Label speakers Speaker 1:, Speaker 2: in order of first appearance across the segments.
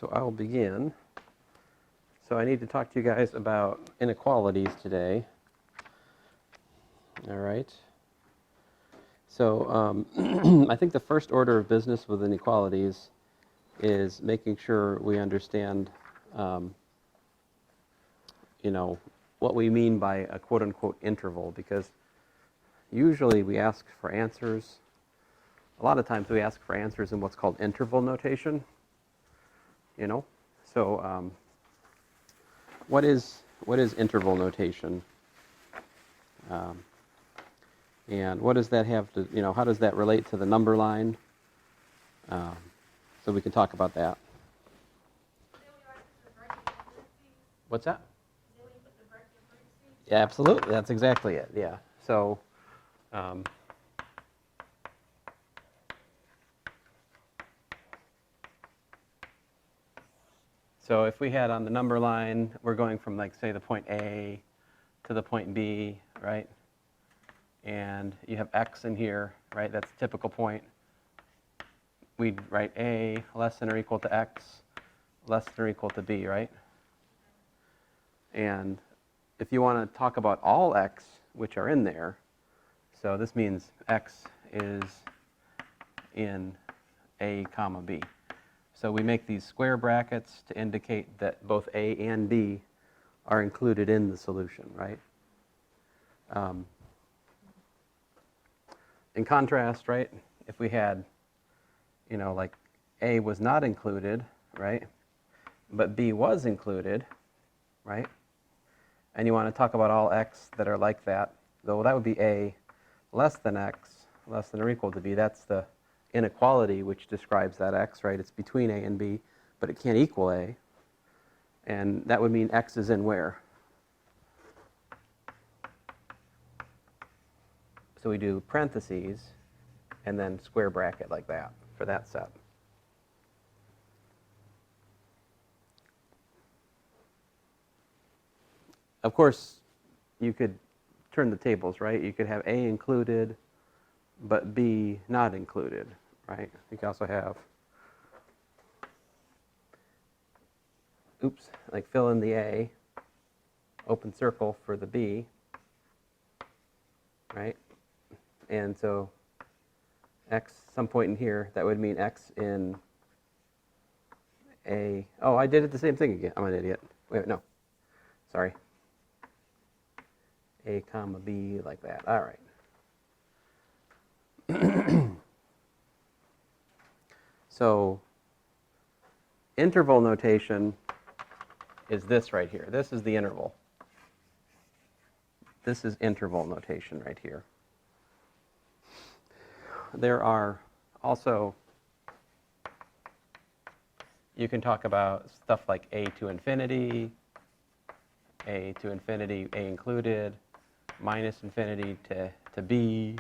Speaker 1: So I will begin. So I need to talk to you guys about inequalities today. All right. So I think the first order of business with inequalities is making sure we understand, what we mean by a quote-unquote interval, because usually we ask for answers. A lot of times we ask for answers in what's called interval notation. So what is interval notation? And what does that have to, how does that relate to the number line? So we can talk about that. What's that? Yeah, absolutely. That's exactly it. Yeah. So so if we had on the number line, we're going from, like, say, the point A to the point B, right? And you have x in here, right? That's a typical point. We'd write A less than or equal to x, less than or equal to B, right? And if you want to talk about all x which are in there, so this means x is in A comma B. So we make these square brackets to indicate that both A and B are included in the solution, right? In contrast, right, if we had, like A was not included, right, but B was included, right, and you want to talk about all x that are like that, though that would be A less than x, less than or equal to B. That's the inequality which describes that x, right? It's between A and B, but it can't equal A. And that would mean x is in where? So we do parentheses and then square bracket like that for that set. Of course, you could turn the tables, right? You could have A included, but B not included, right? You can also have, like fill in the A, open circle for the B, right? And so x, some point in here, that would mean x in A. Oh, I did it the same thing again. I'm an idiot. Wait, no. Sorry. A comma B, like that. All right. So interval notation is this right here. This is the interval. This is interval notation right here. There are also, you can talk about stuff like A to infinity, A to infinity, A included, minus infinity to B,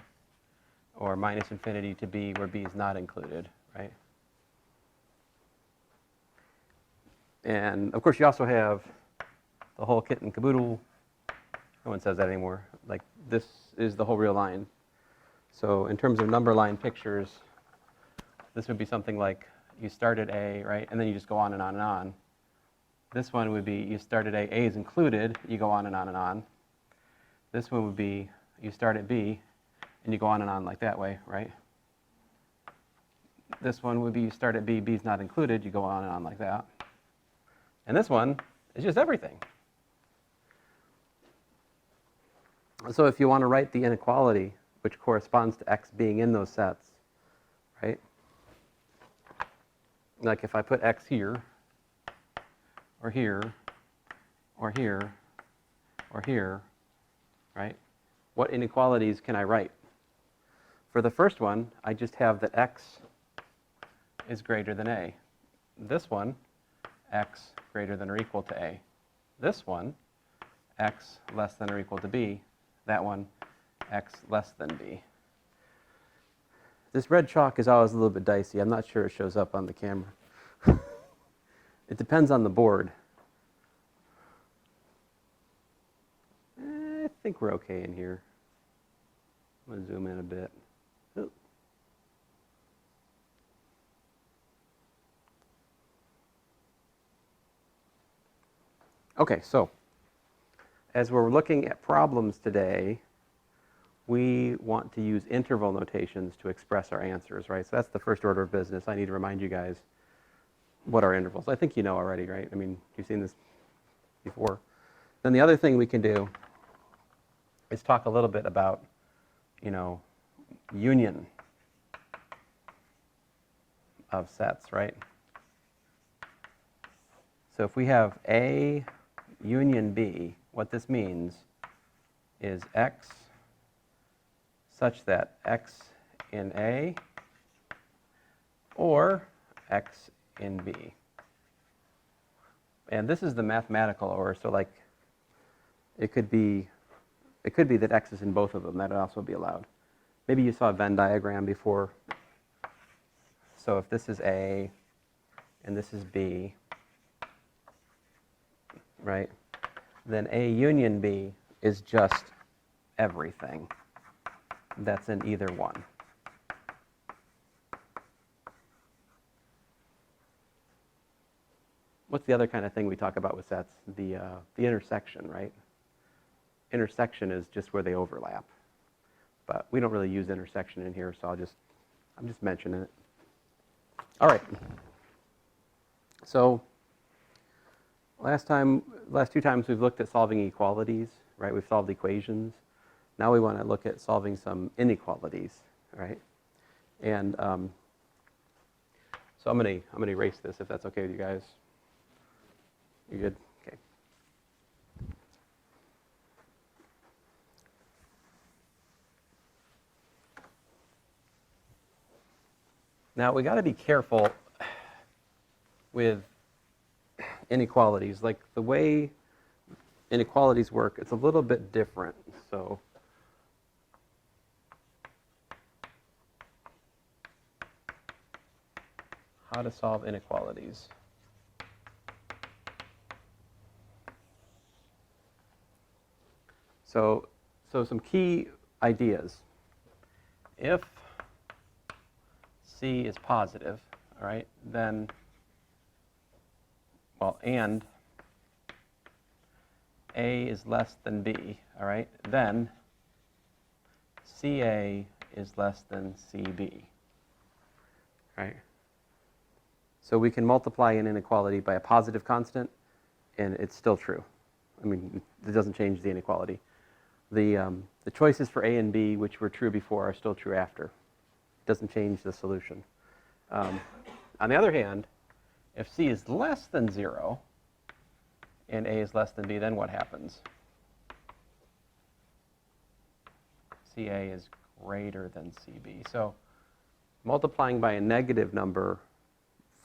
Speaker 1: or minus infinity to B where B is not included, right? And of course you also have the whole kit and caboodle. No one says that anymore. Like, this is the whole real line. So in terms of number line pictures, this would be something like you start at A, right? And then you just go on and on and on. This one would be you start at A is included, you go on and on and on. This one would be you start at B, and you go on and on like that way, right? This one would be you start at B, B's not included, you go on and on like that. And this one is just everything. So if you want to write the inequality, which corresponds to x being in those sets, right? Like if I put x here, or here, or here, or here, right? What inequalities can I write? For the first one, I just have that x is greater than a. This one, x greater than or equal to a. This one, x less than or equal to b. That one, x less than b. This red chalk is always a little bit dicey. I'm not sure it shows up on the camera. It depends on the board. I think we're okay in here. I'm going to zoom in a bit. Ooh. Okay, so as we're looking at problems today, we want to use interval notations to express our answers, right? So that's the first order of business. I need to remind you guys what are intervals. I think you know already, right? I mean, you've seen this before. Then the other thing we can do is talk a little bit about, union of sets, right? So if we have A union B, what this means is X such that X in A or X in B. And this is the mathematical order, so like it could be that X is in both of them. That would also be allowed. Maybe you saw a Venn diagram before. So if this is A and this is B, right, then A union B is just everything that's in either one. What's the other kind of thing we talk about with sets? The intersection, right? Intersection is just where they overlap. But we don't really use intersection in here, so I'm just mentioning it. All right. So last two times we've looked at solving equalities, right? We've solved equations. Now we want to look at solving some inequalities, right? And so I'm going to erase this if that's okay with you guys. You good? Okay. Now we got to be careful with inequalities. Like the way inequalities work, it's a little bit different. So how to solve inequalities. So some key ideas. If C is positive, all right, then, and A is less than B, all right, then CA is less than CB, right? So we can multiply an inequality by a positive constant, and it's still true. I mean, it doesn't change the inequality. The choices for A and B, which were true before, are still true after. It doesn't change the solution. On the other hand, if C is less than 0 and A is less than B, then what happens? CA is greater than CB. So multiplying by a negative number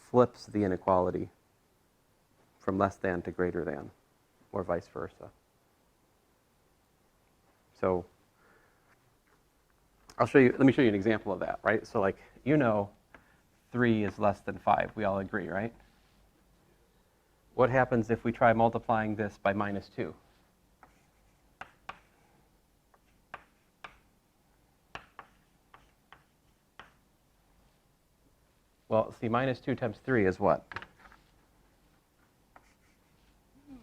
Speaker 1: flips the inequality from less than to greater than, or vice versa. So let me show you an example of that, right? So like, 3 is less than 5. We all agree, right? What happens if we try multiplying this by minus 2? Well, see, minus 2 times 3 is what?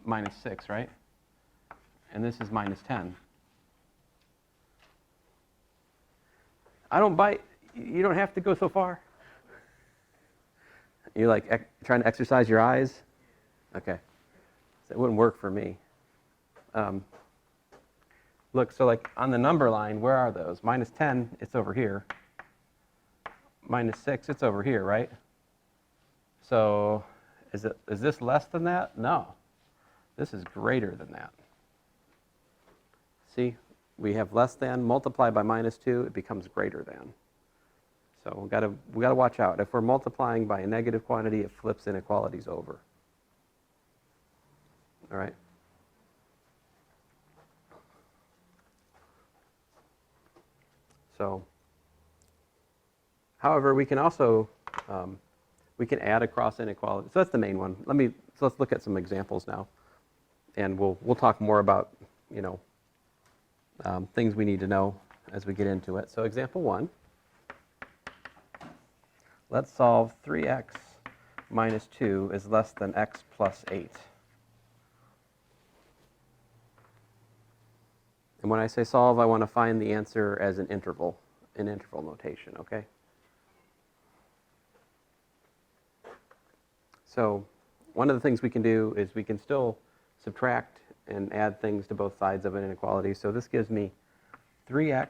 Speaker 1: Minus 6, right? And this is minus 10. I don't bite. You don't have to go so far. You're like trying to exercise your eyes? Okay. That wouldn't work for me. Look, so like on the number line, where are those? Minus 10, it's over here. Minus 6, it's over here, right? So is this less than that? No. This is greater than that. See? We have less than, multiply by minus 2, it becomes greater than. So we got to watch out. If we're multiplying by a negative quantity, it flips inequalities over. All right? So, however, we can also we can add across inequalities. So that's the main one. So let's look at some examples now, and we'll talk more about things we need to know as we get into it. So example 1. Let's solve 3x minus 2 is less than x plus 8. when I say solve, I want to find the answer as an interval, in interval notation, okay? So one of the things we can do is we can still subtract and add things to both sides of an inequality. So this gives me 3x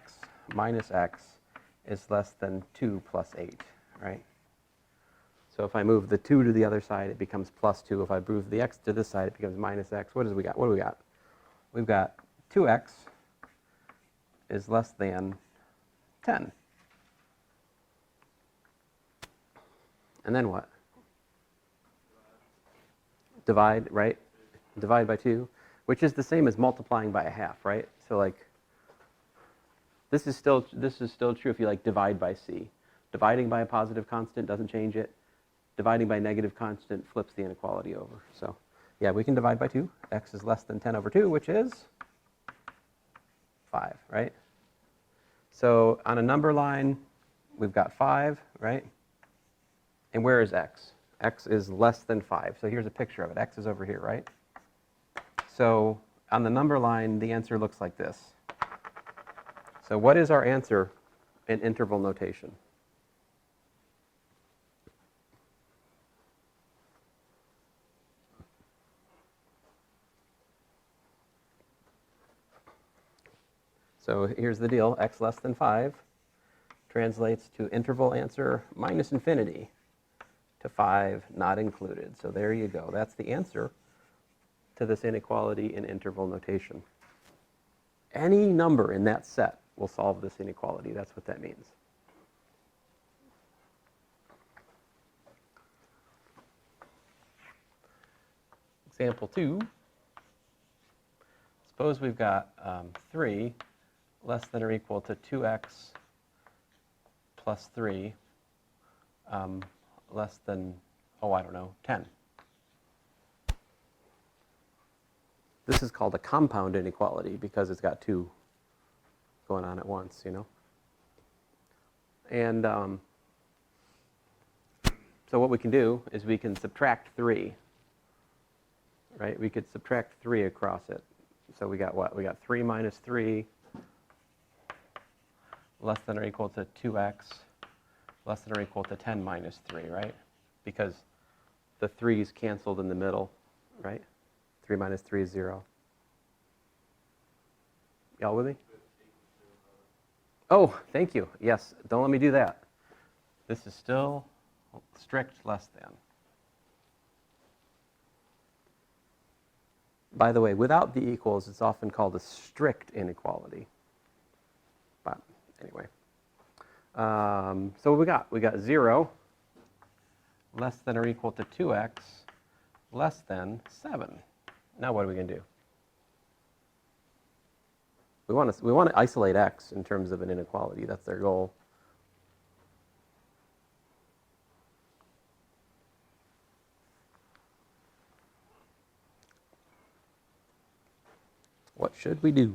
Speaker 1: minus x is less than 2 plus 8, right? So if I move the 2 to the other side, it becomes plus 2. If I move the x to this side, it becomes minus x. What do we got? What do we got? We've got 2x is less than 10. And then what? Divide, right? Divide by 2, which is the same as multiplying by a half, right? So like, this is still true if you like divide by c. Dividing by a positive constant doesn't change it. Dividing by a negative constant flips the inequality over. So yeah, we can divide by 2. X is less than 10 over 2, which is 5, right? So on a number line, we've got 5, right? And where is x? X is less than 5. So here's a picture of it. X is over here, right? So on the number line, the answer looks like this. So what is our answer in interval notation? So here's the deal. X less than 5 translates to interval answer minus infinity to 5 not included. So there you go. That's the answer to this inequality in interval notation. Any number in that set will solve this inequality. That's what that means. Example 2. Suppose we've got 3 less than or equal to 2x plus 3 less than, oh, I don't know, 10. This is called a compound inequality because it's got 2 going on at once, you know. And so what we can do is we can subtract 3, right? We could subtract 3 across it. So we got what? We got 3 minus 3 less than or equal to 2x less than or equal to 10 minus 3, right? Because the 3's canceled in the middle, right? 3 minus 3 is 0. Y'all with me? Oh, thank you. Yes, don't let me do that. This is still strict less than. By the way, without the equals, it's often called a strict inequality. But anyway. So what we got? We got 0 less than or equal to 2x less than 7. Now what are we going to do? We want to isolate x in terms of an inequality. That's their goal. What should we do?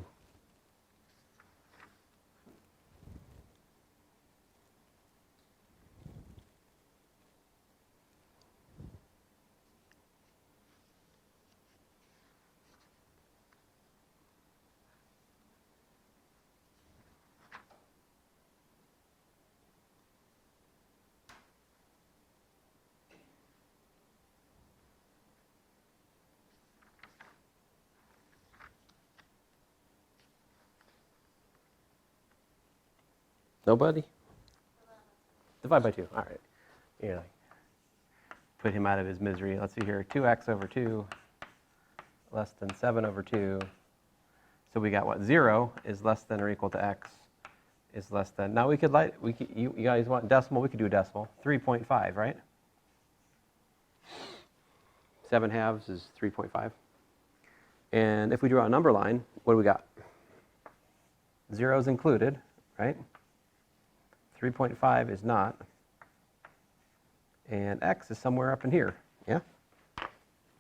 Speaker 1: Nobody? Divide by 2. All right. Yeah. Put him out of his misery. Let's see here. 2x over 2 less than 7 over 2. So we got what? 0 is less than or equal to x is less than. Now we could you guys want decimal? We could do a decimal. 3.5, right? 7 halves is 3.5. And if we draw a number line, what do we got? 0 is included, right? 3.5 is not. And x is somewhere up in here, yeah?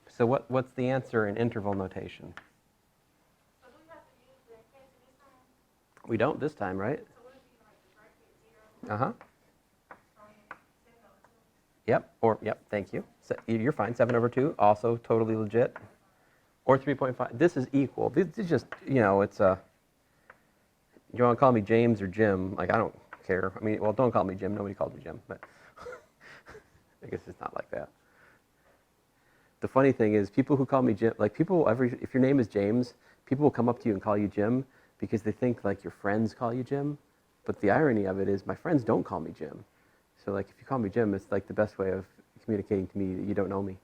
Speaker 1: So what's the answer in interval notation?
Speaker 2: So do we have to use the infinity this time?
Speaker 1: We don't this time, right?
Speaker 2: So would it be like just right here, 0?
Speaker 1: Uh-huh.
Speaker 2: 7 over 2?
Speaker 1: Yep, thank you. So you're fine. 7 over 2, also totally legit. Or 3.5. This is equal. This is just, you know, it's a you want to call me James or Jim, like, I don't care. I mean, well, don't call me Jim. Nobody called me Jim, but I guess it's not like that. The funny thing is, people who call me Jim, like if your name is James, people will come up to you and call you Jim because they think like your friends call you Jim. But the irony of it is my friends don't call me Jim. So like if you call me Jim, it's like the best way of communicating to me that you don't know me.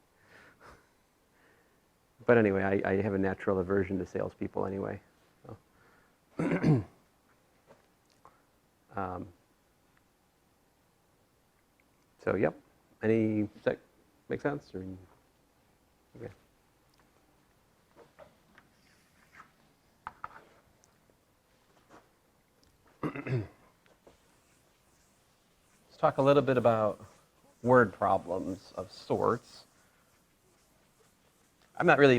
Speaker 1: But anyway, I have a natural aversion to salespeople anyway. So. So yep. Does that make sense? Or, okay. Let's talk a little bit about word problems of sorts. I'm not really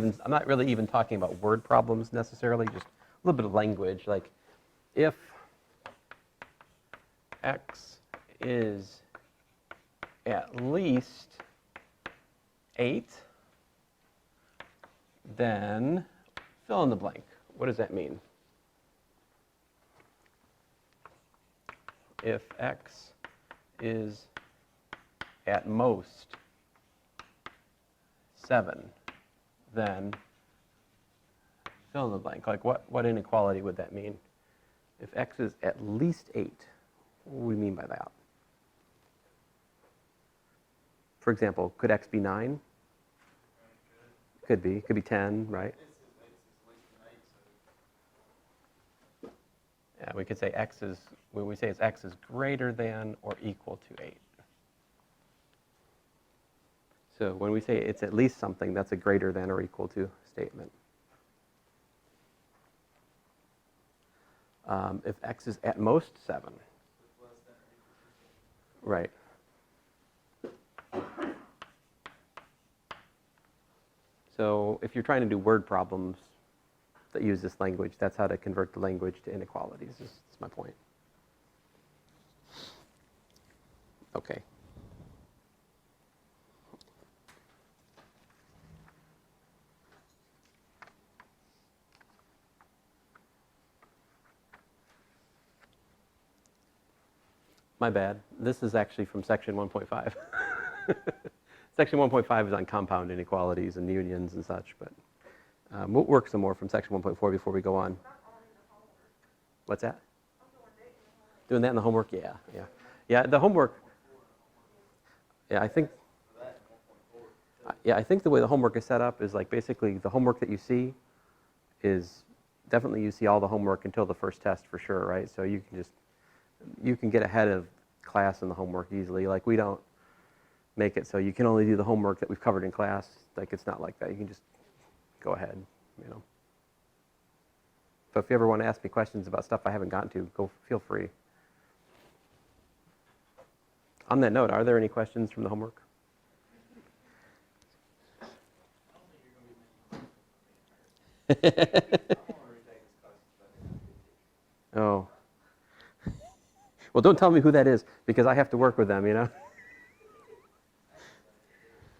Speaker 1: even talking about word problems necessarily, just a little bit of language. Like if x is at least 8, then fill in the blank. What does that mean? If x is at most 7, then fill in the blank. Like what inequality would that mean? If x is at least 8, what do we mean by that? For example, could x be 9? Could be. Could be 10, right? Yeah, we could say when we say x is greater than or equal to 8. So when we say it's at least something, that's a greater than or equal to statement. If x is at most 7. Right. So if you're trying to do word problems that use this language, that's how to convert the language to inequalities, is my point. Okay. My bad. This is actually from section 1.5. Section 1.5 is on compound inequalities and unions and such, but we'll work some more from section 1.4 before we go on. What's that? Doing that in the homework? Yeah. Yeah, the homework. Yeah, I think the way the homework is set up is like basically the homework that you see is definitely you see all the homework until the first test for sure, right? So you can get ahead of class in the homework easily. Like we don't make it so you can only do the homework that we've covered in class. Like it's not like that. You can just go ahead, you know. So if you ever want to ask me questions about stuff I haven't gotten to, feel free. On that note, are there any questions from the homework? Oh. Well, don't tell me who that is, because I have to work with them, you know?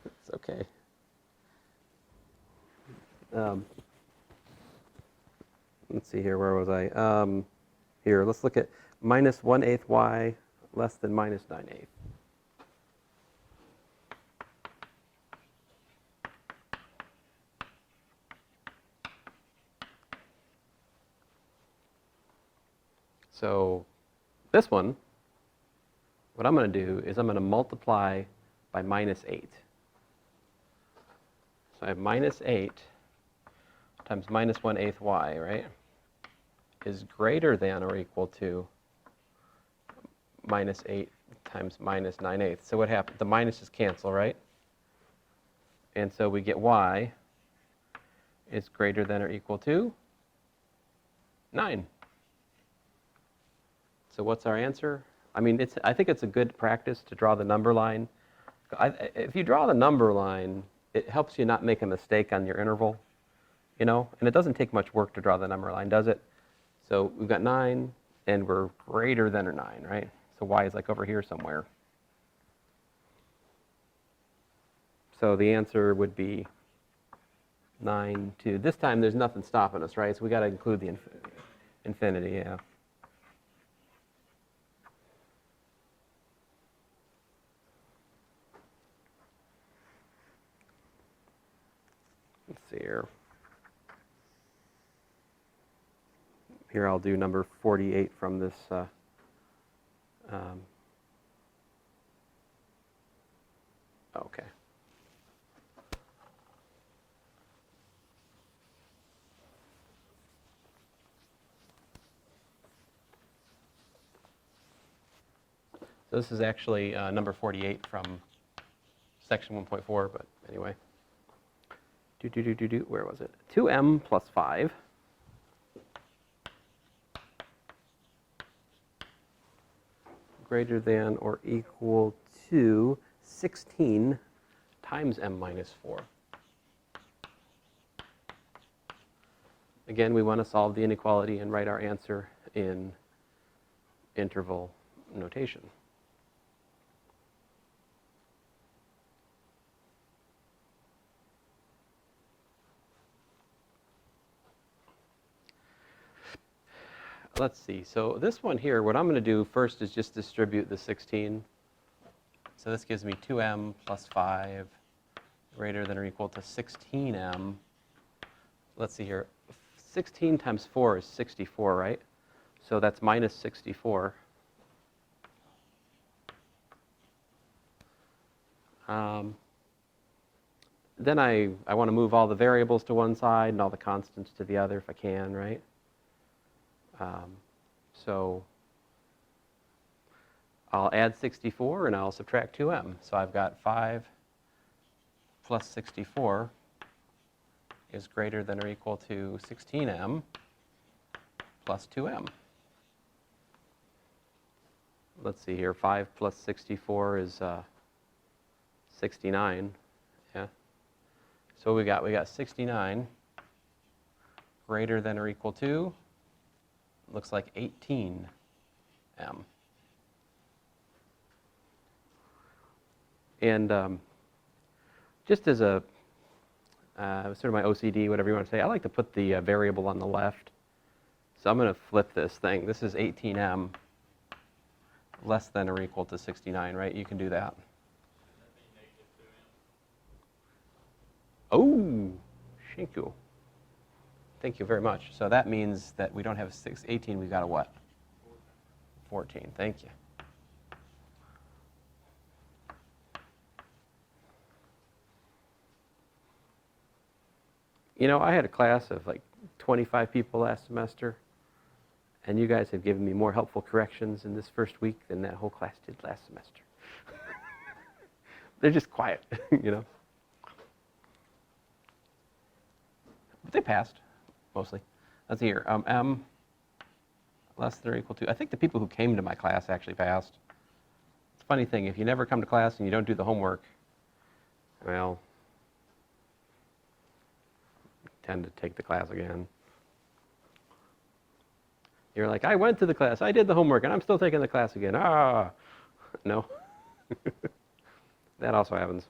Speaker 1: It's okay. Let's see here, where was I? Here, let's look at minus 1/8 y less than minus 9/8. So this one, what I'm going to do is I'm going to multiply by minus 8. So I have minus 8 times minus 1/8 y, right, is greater than or equal to minus 8 times minus 9/8. So what happens? The minuses cancel, right? And so we get y is greater than or equal to 9. So what's our answer? I mean, I think it's a good practice to draw the number line. If you draw the number line, it helps you not make a mistake on your interval, you know? And it doesn't take much work to draw the number line, does it? So we've got 9, and we're greater than or 9, right? So y is like over here somewhere. So the answer would be 9 to, this time there's nothing stopping us, right? So we got to include the infinity, yeah. Let's see here. Here I'll do number 48 from this. Okay. So this is actually number 48 from section 1.4, but anyway. Where was it? 2m plus 5 greater than or equal to 16 times m minus 4. Again, we want to solve the inequality and write our answer in interval notation. Let's see. So this one here, what I'm going to do first is just distribute the 16. So this gives me 2m plus 5 greater than or equal to 16m. Let's see here. 16 times 4 is 64, right? So that's minus 64. Then I want to move all the variables to one side and all the constants to the other if I can, right? So I'll add 64 and I'll subtract 2m. So I've got 5 plus 64 is greater than or equal to 16m plus 2m. Let's see here, 5 plus 64 is 69, yeah. So we got 69 greater than or equal to, looks like 18m. And just as a sort of my OCD, whatever you want to say, I like to put the variable on the left. So I'm going to flip this thing. This is 18m less than or equal to 69, right? You can do that. Oh, thank you. Thank you very much. So that means that we don't have 18, we've got a what? 14. Thank you. You know, I had a class of like 25 people last semester, and you guys have given me more helpful corrections in this first week than that whole class did last semester. They're just quiet, you know. But they passed, mostly. Let's see here. M less than or equal to. I think the people who came to my class actually passed. It's a funny thing. If you never come to class and you don't do the homework, well, you tend to take the class again. You're like, I went to the class, I did the homework, and I'm still taking the class again. Ah, no. That also happens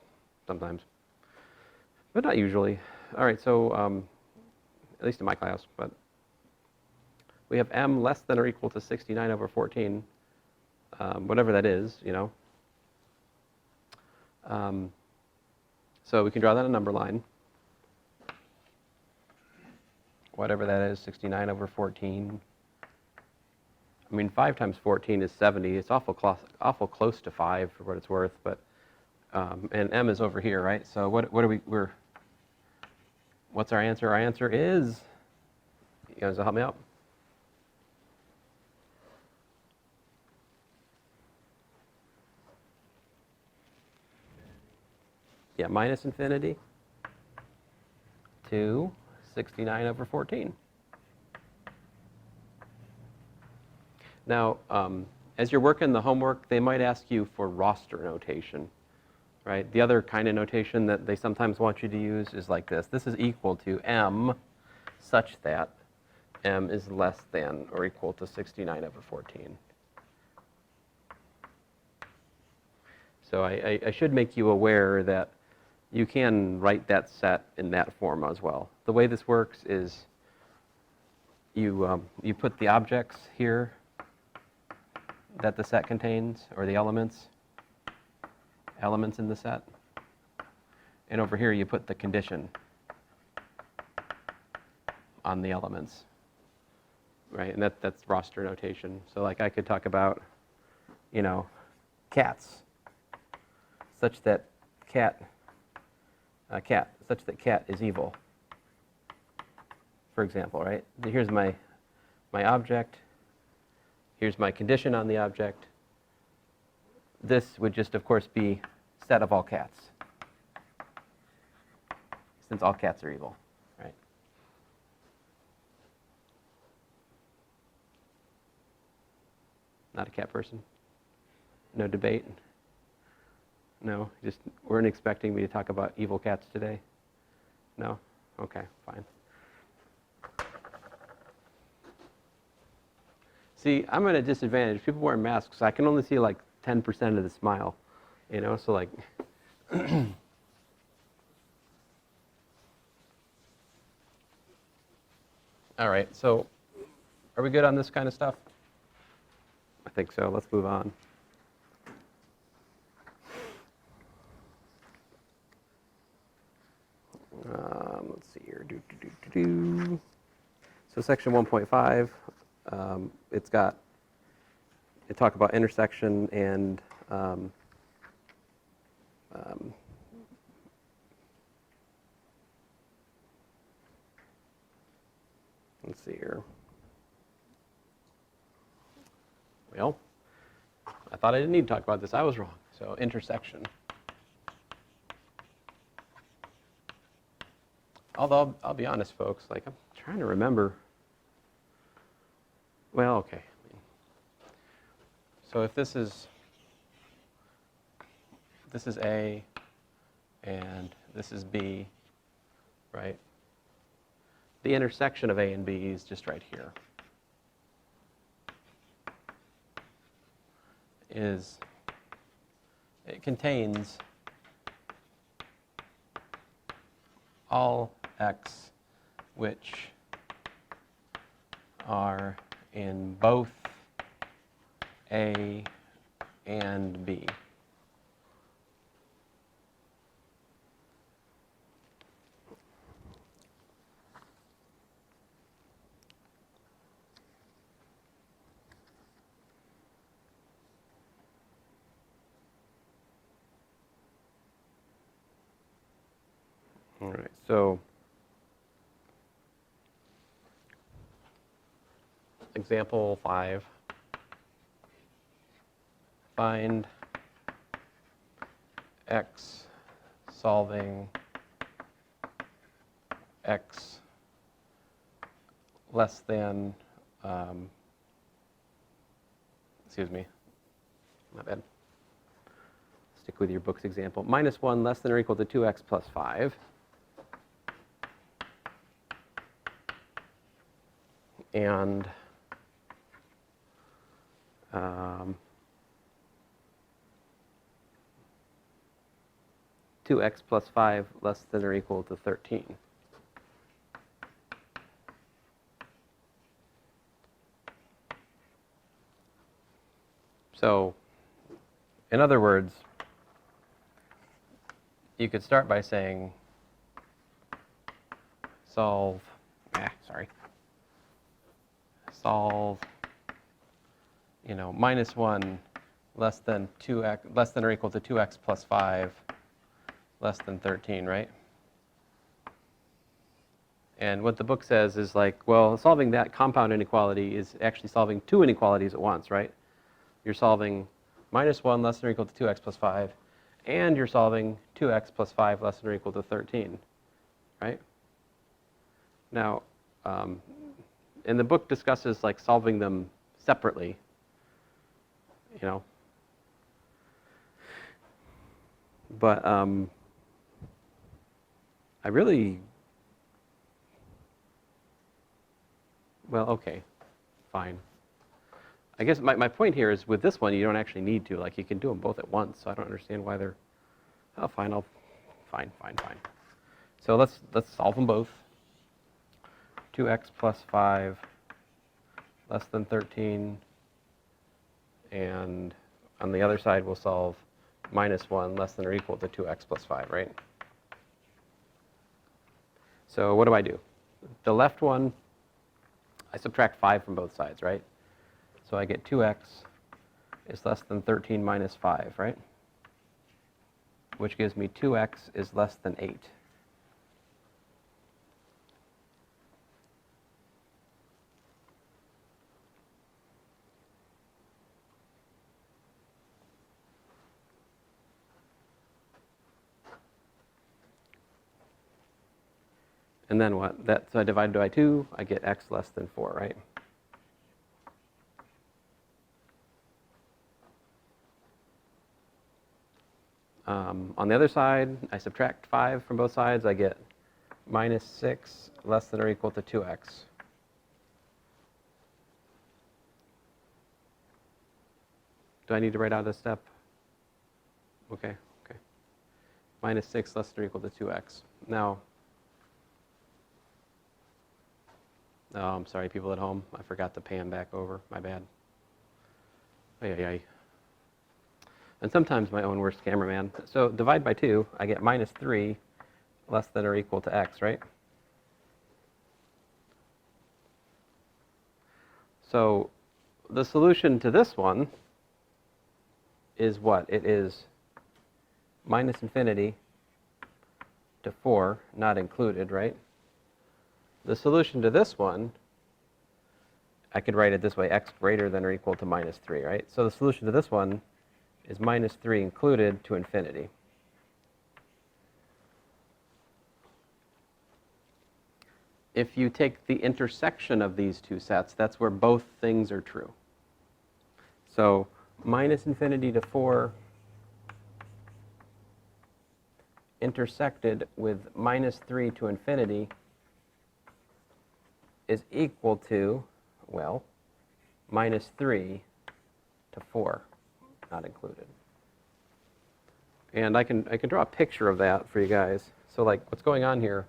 Speaker 1: sometimes, but not usually. All right, so at least in my class, but we have m less than or equal to 69 over 14, whatever that is, you know. So we can draw that a number line. Whatever that is, 69 over 14. I mean, 5 times 14 is 70. It's awful close to 5 for what it's worth, but and m is over here, right? So what are what's our answer? Our answer is, you guys will help me out? Yeah, minus infinity to 69 over 14. Now, as you're working the homework, they might ask you for roster notation, right? The other kind of notation that they sometimes want you to use is like this. This is equal to m such that m is less than or equal to 69 over 14. So I should make you aware that you can write that set in that form as well. The way this works is you put the objects here that the set contains, or the elements in the set. And over here you put the condition on the elements, right? And that's roster notation. So like I could talk about, cats, such that cat is evil, for example, right? Here's my object. Here's my condition on the object. This would just, of course, be set of all cats, since all cats are evil, right? Not a cat person? No debate? No? Just weren't expecting me to talk about evil cats today? No? Okay, fine. See, I'm at a disadvantage. People wear masks, so I can only see like 10% of the smile, so like... All right, so are we good on this kind of stuff? I think so. Let's move on. Let's see here. So section 1.5, it talks about intersection and let's see here. Well, I thought I didn't need to talk about this. I was wrong. So intersection. Although I'll be honest, folks, like I'm trying to remember. Well, okay. So if this is A and this is B, right? The intersection of A and B is just right here. It contains all x which are in both A and B. All right, so example 5, find x solving x less than, excuse me, my bad. Stick with your book's example. -1 less than or equal to 2x plus 5. And 2x plus 5 less than or equal to 13. So, in other words, you could start by saying solve -1 less than 2x less than or equal to 2x plus 5 less than 13, right? And what the book says is like, well, solving that compound inequality is actually solving two inequalities at once, right? You're solving -1 less than or equal to 2x plus 5, and you're solving 2x plus 5 less than or equal to 13, right? Now, and the book discusses like solving them separately, but I really, well, okay, fine. I guess my point here is with this one, you don't actually need to. Like, you can do them both at once, so I don't understand why they're, oh, fine, fine. So let's solve them both. 2x plus 5 less than 13, and on the other side, we'll solve -1 less than or equal to 2x plus 5, right? So what do? the left one, I subtract 5 from both sides, right? So I get 2x is less than 13 minus 5, right? Which gives me 2x is less than 8. And then what? So I divide by 2, I get x less than 4, right? On the other side, I subtract 5 from both sides, I get minus 6 less than or equal to 2x. Do I need to write out a step? Okay. Minus 6 less than or equal to 2x. Now, oh, I'm sorry, people at home. I forgot to pan back over. My bad. Ay. And sometimes my own worst cameraman. So divide by 2, I get minus 3 less than or equal to x, right? So the solution to this one is what? It is minus infinity to 4, not included, right? The solution to this one, I could write it this way, x greater than or equal to minus 3, right? So the solution to this one is minus 3 included to infinity. If you take the intersection of these two sets, that's where both things are true. So minus infinity to 4 intersected with minus 3 to infinity is equal to, well, minus 3 to 4, not included. And I can draw a picture of that for you guys. So like what's going on here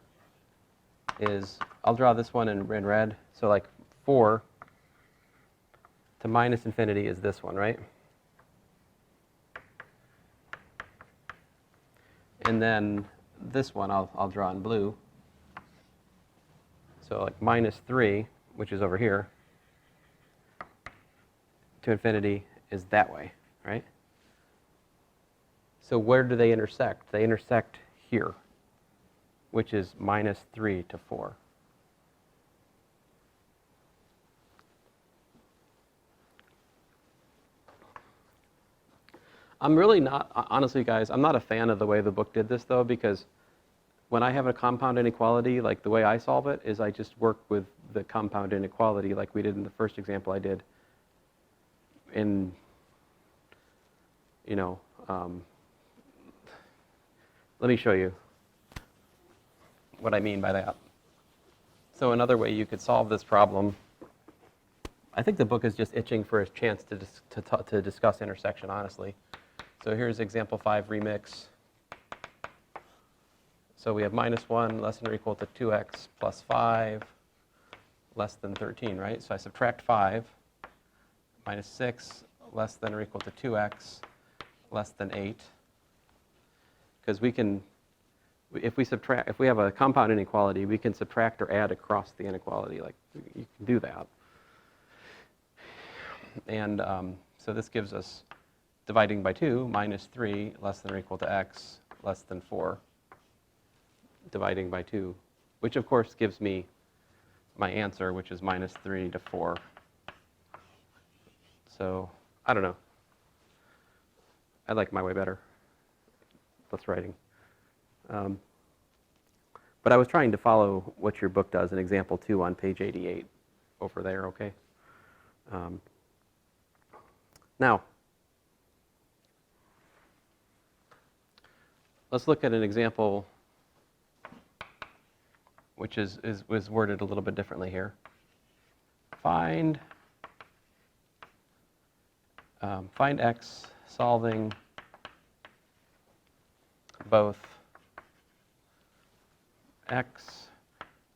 Speaker 1: is, I'll draw this one in red. So like 4 to minus infinity is this one, right? And then this one I'll draw in blue. So like minus 3, which is over here, to infinity is that way, right? So where do they intersect? They intersect here, which is minus 3 to 4. I'm really not, honestly guys, I'm not a fan of the way the book did this though, because when I have a compound inequality, like the way I solve it is I just work with the compound inequality like we did in the first example I did. In, let me show you what I mean by that. So another way you could solve this problem, I think the book is just itching for a chance to discuss intersection, honestly. So here's example 5 remix. So we have minus 1 less than or equal to 2x plus 5 less than 13, right? So I subtract 5, minus 6 less than or equal to 2x less than 8. Because we can, if we have a compound inequality, we can subtract or add across the inequality. Like, you can do that. And so this gives us, dividing by 2, minus 3 less than or equal to x less than 4, dividing by 2, which of course gives me my answer, which is minus 3 to 4. So, I don't know. I like my way better. Less writing. But I was trying to follow what your book does in example 2 on page 88 over there, okay? Now, let's look at an example which was worded a little bit differently here. Find x solving both x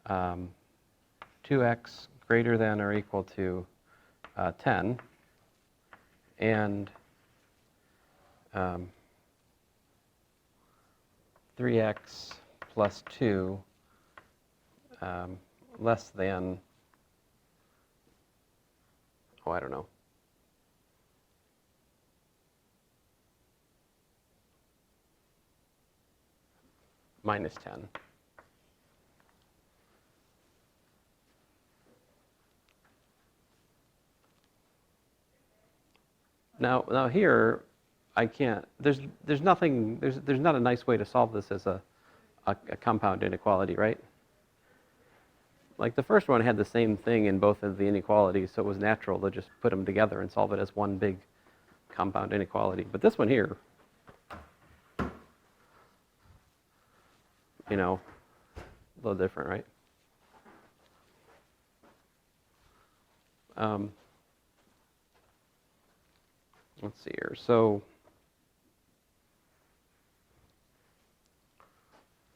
Speaker 1: 2x greater than or equal to 10 and 3x plus 2 less than, oh, I don't know, minus 10. Now here, I can't, there's nothing, there's not a nice way to solve this as a compound inequality, right? Like the first one had the same thing in both of the inequalities, so it was natural to just put them together and solve it as one big compound inequality. But this one here, you know, a little different, right? Let's see here. So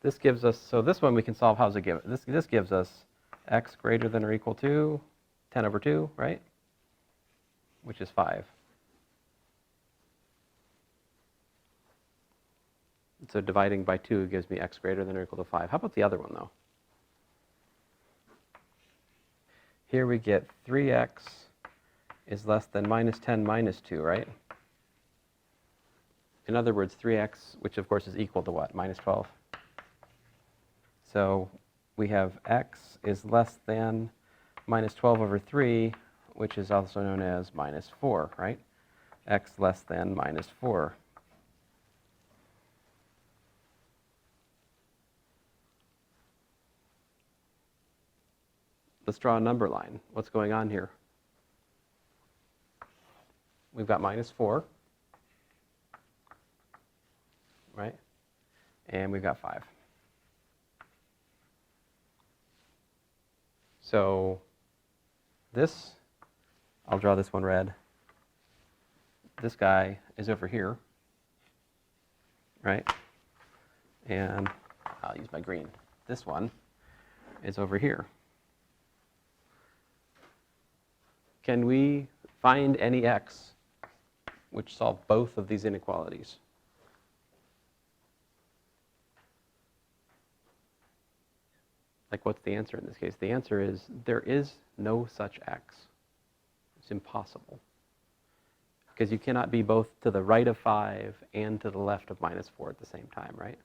Speaker 1: this gives us, so this one we can solve, how's it give? This gives us x greater than or equal to 10 over 2, right? Which is 5. So dividing by 2 gives me x greater than or equal to 5. How about the other one, though? Here we get 3x is less than minus 10 minus 2, right? In other words, 3x, which of course is equal to what? Minus 12. So we have x is less than minus 12 over 3, which is also known as minus 4, right? X less than minus 4. Let's draw a number line. What's going on here? We've got minus 4, right? And we've got 5. So this, I'll draw this one red. This guy is over here, right? And I'll use my green. This one is over here. Can we find any x which solve both of these inequalities? Like, what's the answer in this case? The answer is there is no such x. It's impossible. Because you cannot be both to the right of 5 and to the left of minus 4 at the same time, right?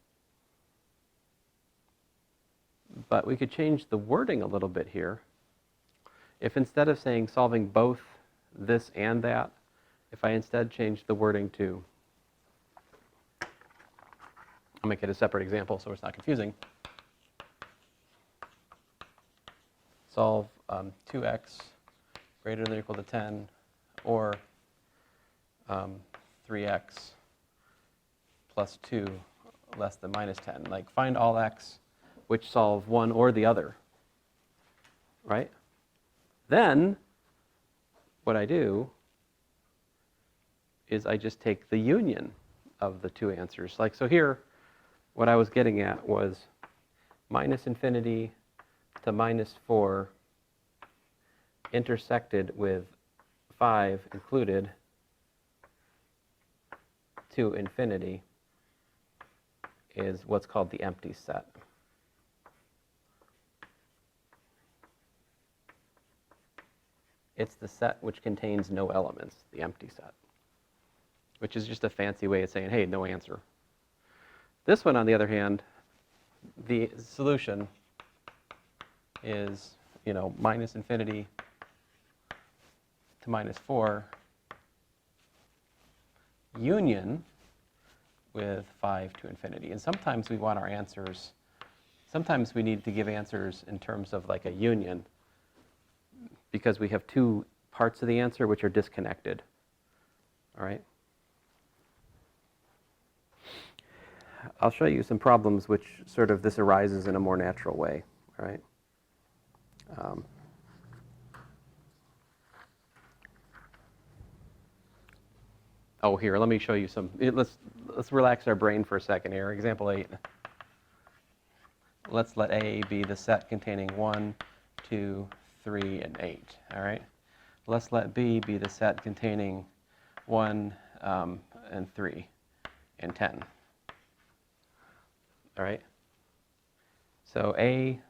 Speaker 1: But we could change the wording a little bit here. If instead of saying solving both this and that, if I instead change the wording to, I'll make it a separate example so it's not confusing. Solve 2x greater than or equal to 10, or 3x plus 2 less than minus 10. Like, find all x which solve one or the other, right? Then what I do is I just take the union of the two answers. Like, so here, what I was getting at was minus infinity to minus 4 intersected with 5 included to infinity is what's called the empty set. It's the set which contains no elements, the empty set, which is just a fancy way of saying, hey, no answer. This one, on the other hand, the solution is, minus infinity to minus 4 union with 5 to infinity. And sometimes we want our answers, sometimes we need to give answers in terms of like a union, because we have two parts of the answer which are disconnected. All right? I'll show you some problems which sort of this arises in a more natural way. All right? Oh, here, let me show you some. Let's relax our brain for a second here. Example 8. Let's let A be the set containing 1, 2, 3, and 8. All right? Let's let B be the set containing 1 and 3 and 10. All right? So A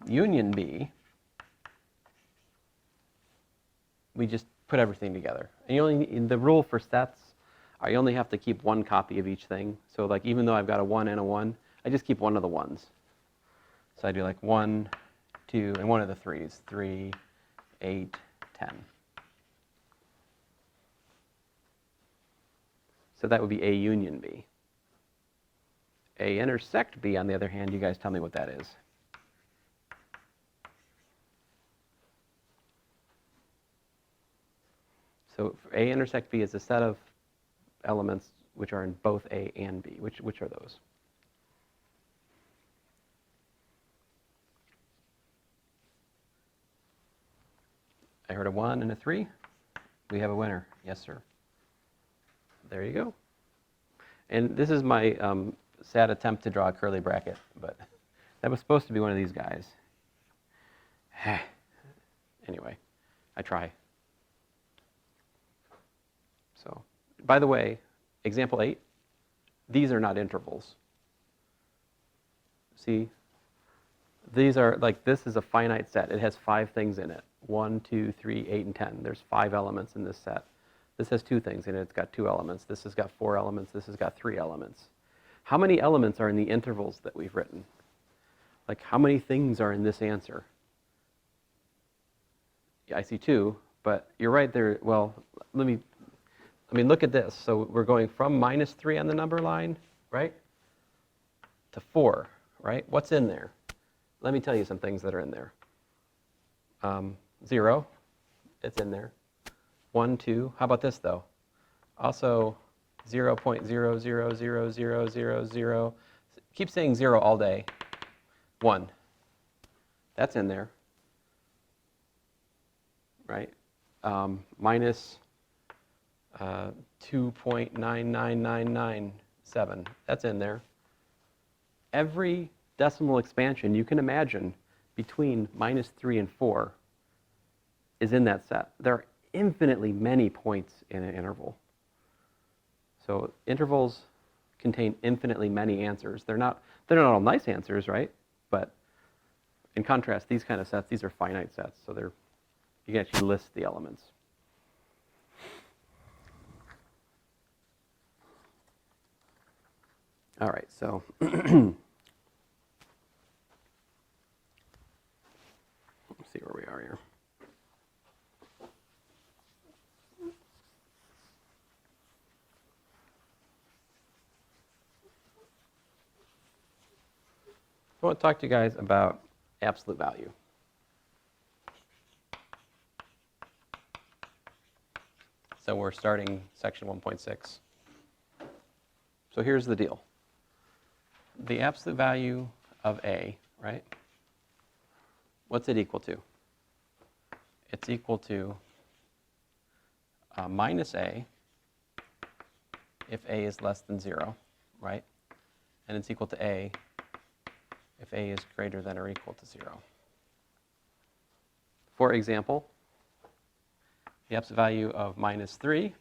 Speaker 1: union B, we just put everything together. And the rule for sets, I only have to keep one copy of each thing. So like even though I've got a 1 and a 1, I just keep one of the 1s. So I do like 1, 2, and one of the 3s, 3, 8, 10. So that would be A union B. A intersect B, on the other hand, you guys tell me what that is. So A intersect B is a set of elements which are in both A and B. Which are those? I heard a 1 and a 3. We have a winner. Yes, sir. There you go. And this is my sad attempt to draw a curly bracket, but that was supposed to be one of these guys. Anyway, I try. So, by the way, example 8, these are not intervals. See? These are, like, this is a finite set. It has 5 things in it. 1, 2, 3, 8, and 10. There's 5 elements in this set. This has 2 things in it. It's got 2 elements. This has got 4 elements. This has got 3 elements. How many elements are in the intervals that we've written? Like, how many things are in this answer? Yeah, I see 2, but you're right there. Well, look at this. So we're going from -3 on the number line, right, to 4, right? What's in there? Let me tell you some things that are in there. 0, it's in there. 1, 2. How about this, though? Also, 0.000000. Keep saying 0 all day. 1. That's in there, right? Minus 2.99997. That's in there. Every decimal expansion you can imagine between -3 and 4 is in that set. There are infinitely many points in an interval. So intervals contain infinitely many answers. They're not all nice answers, right? But in contrast, these kind of sets, these are finite sets. So you can actually list the elements. All right, so let's see where we are here. I want to talk to you guys about absolute value. So we're starting section 1.6. So here's the deal. The absolute value of A, right? What's it equal to? It's equal to minus A if A is less than 0, right? And it's equal to A if A is greater than or equal to 0. For example, the absolute value of -3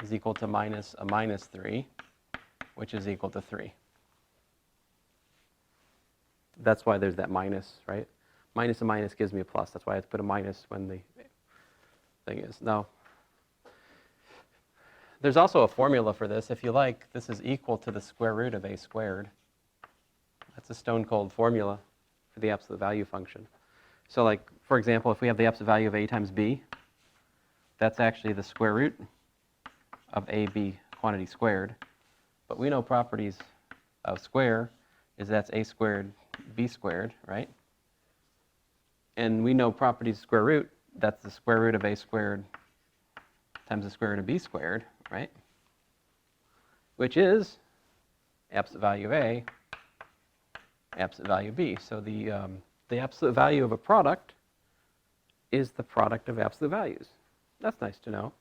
Speaker 1: is equal to minus a -3, which is equal to 3. That's why there's that minus, right? Minus a minus gives me a plus. That's why I have to put a minus when the thing is. Now, there's also a formula for this. If you like, this is equal to the square root of A squared. That's a stone-cold formula for the absolute value function. So like, for example, if we have the absolute value of A times B, that's actually the square root of AB quantity squared. But we know properties of square is that's A squared, B squared, right? And we know properties of square root, that's the square root of A squared times the square root of B squared, right? Which is absolute value of A, absolute value of B. So the absolute value of a product is the product of absolute values. That's nice to know.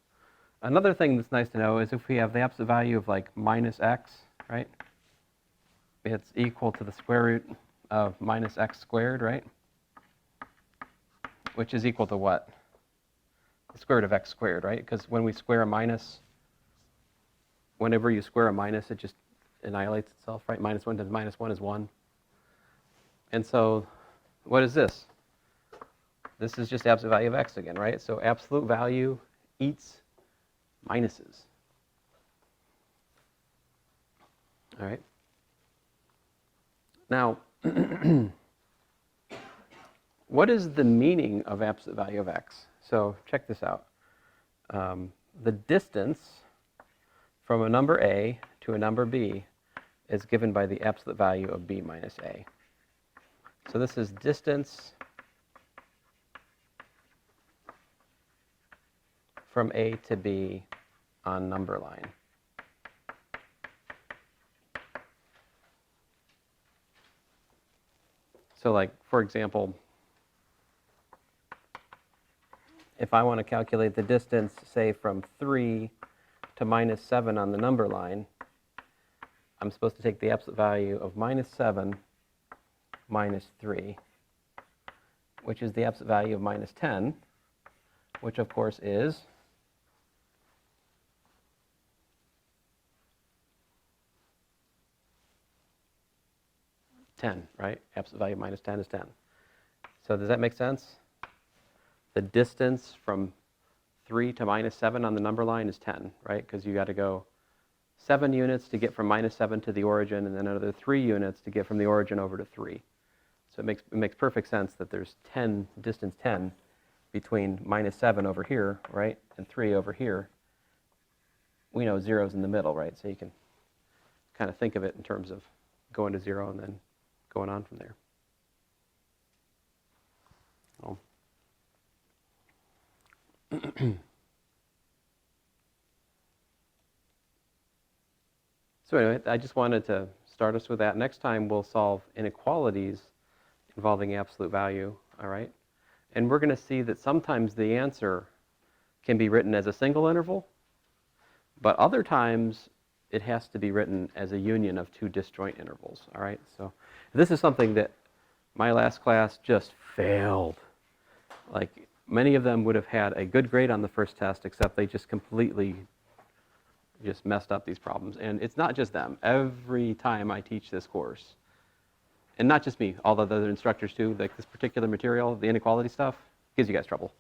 Speaker 1: Another thing that's nice to know is if we have the absolute value of like minus x, right? It's equal to the square root of minus x squared, right? Which is equal to what? The square root of x squared, right? Because when we square a minus, whenever you square a minus, it just annihilates itself, right? -1 times -1 is 1. And so what is this? This is just absolute value of x again, right? So absolute value eats minuses. All right. Now, what is the meaning of absolute value of x? So check this out. The distance from a number a to a number b is given by the absolute value of b minus a. So this is distance from a to b on number line. So like, for example, if I want to calculate the distance, say, from 3 to minus 7 on the number line, I'm supposed to take the absolute value of minus 7 minus 3, which is the absolute value of minus 10, which of course is 10, right? Absolute value of minus 10 is 10. So does that make sense? The distance from 3 to minus 7 on the number line is 10, right? Because you got to go 7 units to get from minus 7 to the origin, and then another 3 units to get from the origin over to 3. So it makes perfect sense that there's distance 10 between minus 7 over here, right, and 3 over here. We know 0's in the middle, right? So you can kind of think of it in terms of going to 0 and then going on from there. Oh. So anyway, I just wanted to start us with that. Next time we'll solve inequalities involving absolute value, all right? And we're going to see that sometimes the answer can be written as a single interval, but other times it has to be written as a union of two disjoint intervals, all right? So this is something that my last class just failed. Like, many of them would have had a good grade on the first test, except they just completely just messed up these problems. And it's not just them. Every time I teach this course, and not just me, all the other instructors too, like this particular material, the inequality stuff, gives you guys trouble.